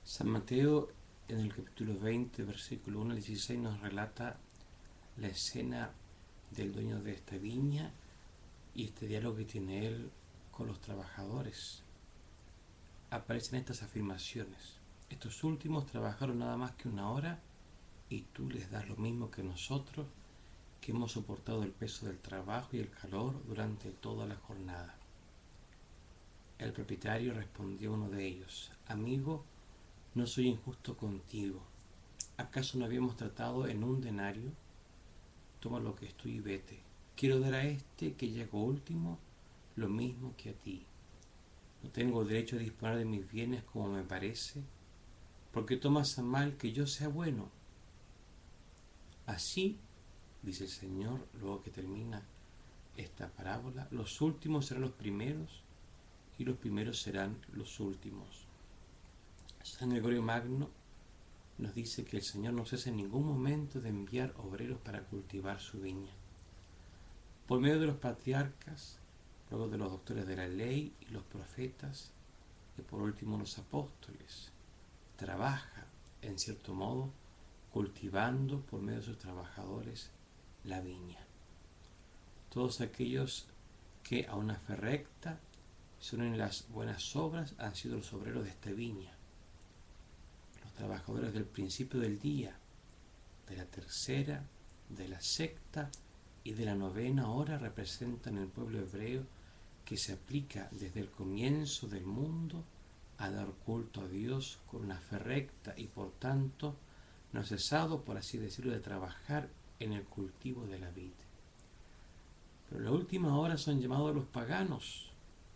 San Mateo en el capítulo 20, versículo 1 al 16 nos relata la escena del dueño de esta viña y este diálogo que tiene él con los trabajadores. Aparecen estas afirmaciones: estos últimos trabajaron nada más que una hora y tú les das lo mismo que nosotros, que hemos soportado el peso del trabajo y el calor durante toda la jornada. El propietario respondió a uno de ellos: amigo, no soy injusto contigo. ¿Acaso no habíamos tratado en un denario? Toma lo que es tuyo y vete. Quiero dar a este que llegó último lo mismo que a ti. ¿No tengo derecho a disponer de mis bienes como me parece? ¿Por qué tomas a mal que yo sea bueno? Así, dice el Señor, luego que termina esta parábola, los últimos serán los primeros y los primeros serán los últimos. San Gregorio Magno nos dice que el Señor no cesa en ningún momento de enviar obreros para cultivar su viña. Por medio de los patriarcas, luego de los doctores de la ley y los profetas, y por último los apóstoles, trabaja, en cierto modo, cultivando por medio de sus trabajadores la viña. Todos aquellos que a una fe recta se unen en las buenas obras han sido los obreros de esta viña, los trabajadores del principio del día, de la tercera, de la sexta y de la novena hora representan el pueblo hebreo que se aplica desde el comienzo del mundo a dar culto a Dios con una fe recta y por tanto no ha cesado, por así decirlo, de trabajar en el cultivo de la vid. Pero en la última hora son llamados los paganos,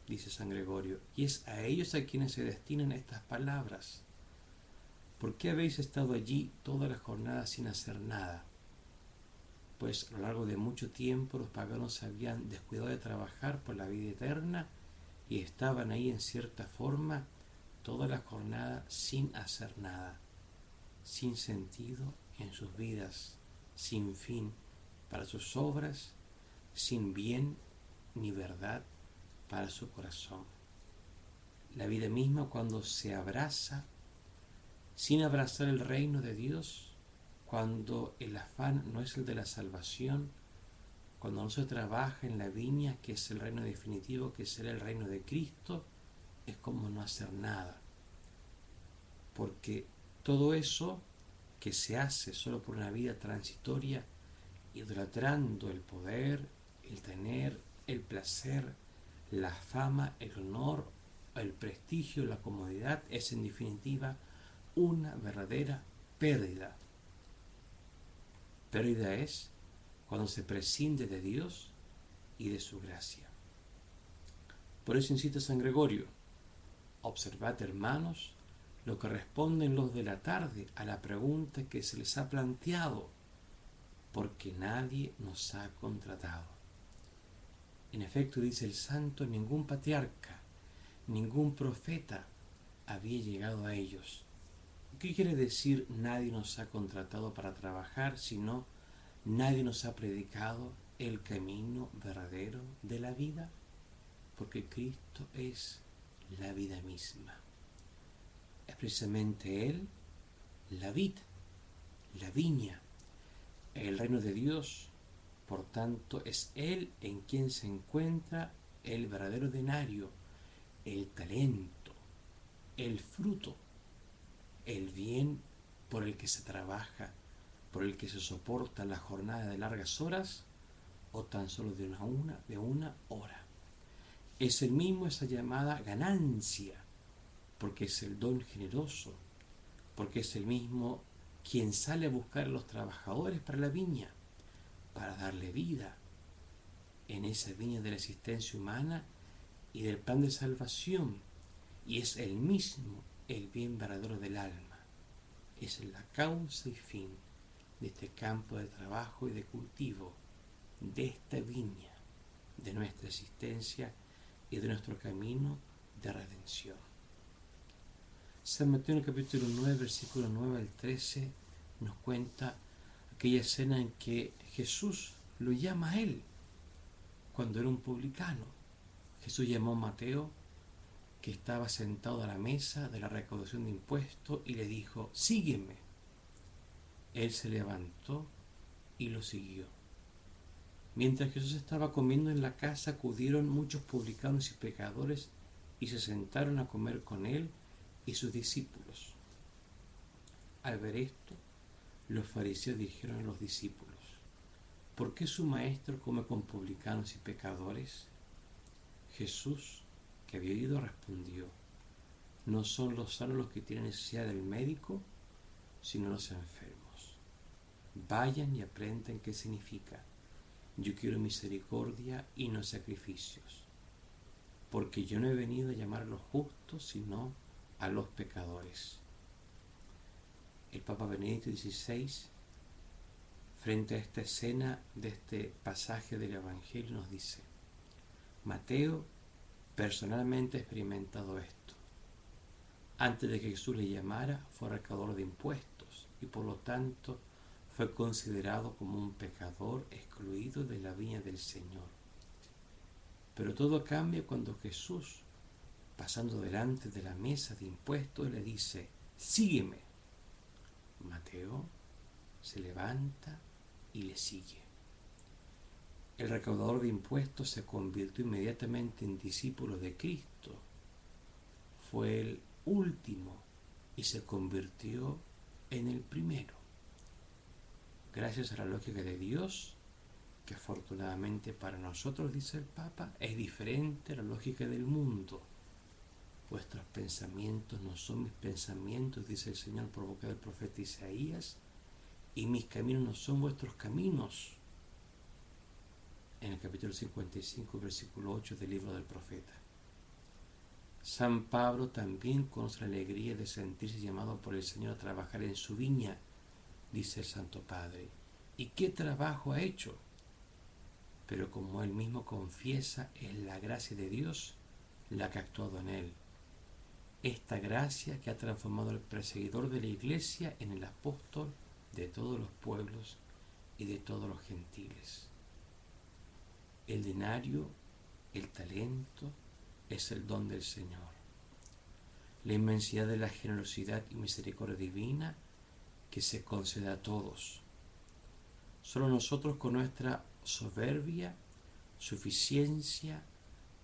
dice San Gregorio, y es a ellos a quienes se destinan estas palabras. ¿Por qué habéis estado allí toda la jornada sin hacer nada? Pues a lo largo de mucho tiempo los paganos se habían descuidado de trabajar por la vida eterna y estaban ahí en cierta forma toda la jornada sin hacer nada, sin sentido en sus vidas, sin fin para sus obras, sin bien ni verdad para su corazón. La vida misma, cuando se abraza sin abrazar el reino de Dios, cuando el afán no es el de la salvación, cuando no se trabaja en la viña, que es el reino definitivo, que será el reino de Cristo, es como no hacer nada. Porque todo eso que se hace solo por una vida transitoria, idolatrando el poder, el tener, el placer, la fama, el honor, el prestigio, la comodidad, es en definitiva una verdadera pérdida. Pérdida es cuando se prescinde de Dios y de su gracia. Por eso insiste San Gregorio: observad, hermanos, lo que responden los de la tarde a la pregunta que se les ha planteado, porque nadie nos ha contratado. En efecto, dice el santo, ningún patriarca, ningún profeta había llegado a ellos. ¿Qué quiere decir nadie nos ha contratado para trabajar, sino nadie nos ha predicado el camino verdadero de la vida? Porque Cristo es la vida misma. Es precisamente Él, la vid, la viña, el reino de Dios. Por tanto, es Él en quien se encuentra el verdadero denario, el talento, el fruto, el bien por el que se trabaja, por el que se soporta la jornada de largas horas o tan solo de una hora. Es el mismo esa llamada ganancia, porque es el don generoso, porque es el mismo quien sale a buscar a los trabajadores para la viña, para darle vida en esa viña de la existencia humana y del plan de salvación, y es el mismo el bien verdadero del alma. Es la causa y fin de este campo de trabajo y de cultivo, de esta viña, de nuestra existencia y de nuestro camino de redención. San Mateo en el capítulo 9, versículo 9 al 13, nos cuenta aquella escena en que Jesús lo llama a él cuando era un publicano. Jesús llamó a Mateo que estaba sentado a la mesa de la recaudación de impuestos y le dijo: sígueme. Él se levantó y lo siguió. Mientras Jesús estaba comiendo en la casa, acudieron muchos publicanos y pecadores y se sentaron a comer con él y sus discípulos. Al ver esto, los fariseos dijeron a los discípulos: ¿por qué su maestro come con publicanos y pecadores? Jesús, que había oído, respondió: no son los sanos los que tienen necesidad del médico, sino los enfermos. Vayan y aprendan qué significa: yo quiero misericordia y no sacrificios, porque yo no he venido a llamar a los justos, sino a los pecadores. El Papa Benedicto XVI, frente a esta escena de este pasaje del Evangelio, nos dice: Mateo personalmente ha experimentado esto. Antes de que Jesús le llamara, fue recaudador de impuestos y por lo tanto fue considerado como un pecador excluido de la viña del Señor. Pero todo cambia cuando Jesús, pasando delante de la mesa de impuestos, le dice: sígueme. Mateo se levanta y le sigue. El recaudador de impuestos se convirtió inmediatamente en discípulo de Cristo. Fue el último y se convirtió en el primero. Gracias a la lógica de Dios, que afortunadamente para nosotros, dice el Papa, es diferente a la lógica del mundo. Vuestros pensamientos no son mis pensamientos, dice el Señor por boca del profeta Isaías, y mis caminos no son vuestros caminos. En el capítulo 55, versículo 8 del libro del profeta. San Pablo también conoce la alegría de sentirse llamado por el Señor a trabajar en su viña, dice el Santo Padre. ¿Y qué trabajo ha hecho? Pero como él mismo confiesa, es la gracia de Dios la que ha actuado en él. Esta gracia que ha transformado al perseguidor de la Iglesia en el apóstol de todos los pueblos y de todos los gentiles. El denario, el talento, es el don del Señor. La inmensidad de la generosidad y misericordia divina que se concede a todos. Solo nosotros, con nuestra soberbia, suficiencia,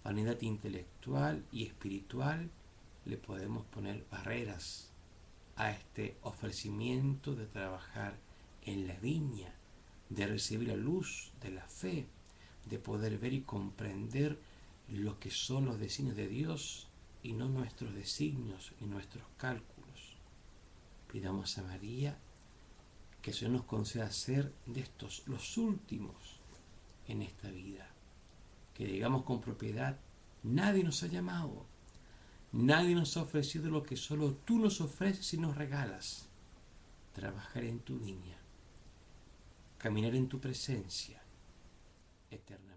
vanidad intelectual y espiritual, le podemos poner barreras a este ofrecimiento de trabajar en la viña, de recibir la luz de la fe, de poder ver y comprender lo que son los designios de Dios y no nuestros designios y nuestros cálculos. Pidamos a María que el Señor nos conceda ser de estos los últimos en esta vida. Que digamos con propiedad: nadie nos ha llamado, nadie nos ha ofrecido lo que solo tú nos ofreces y nos regalas: trabajar en tu viña, caminar en tu presencia eterna.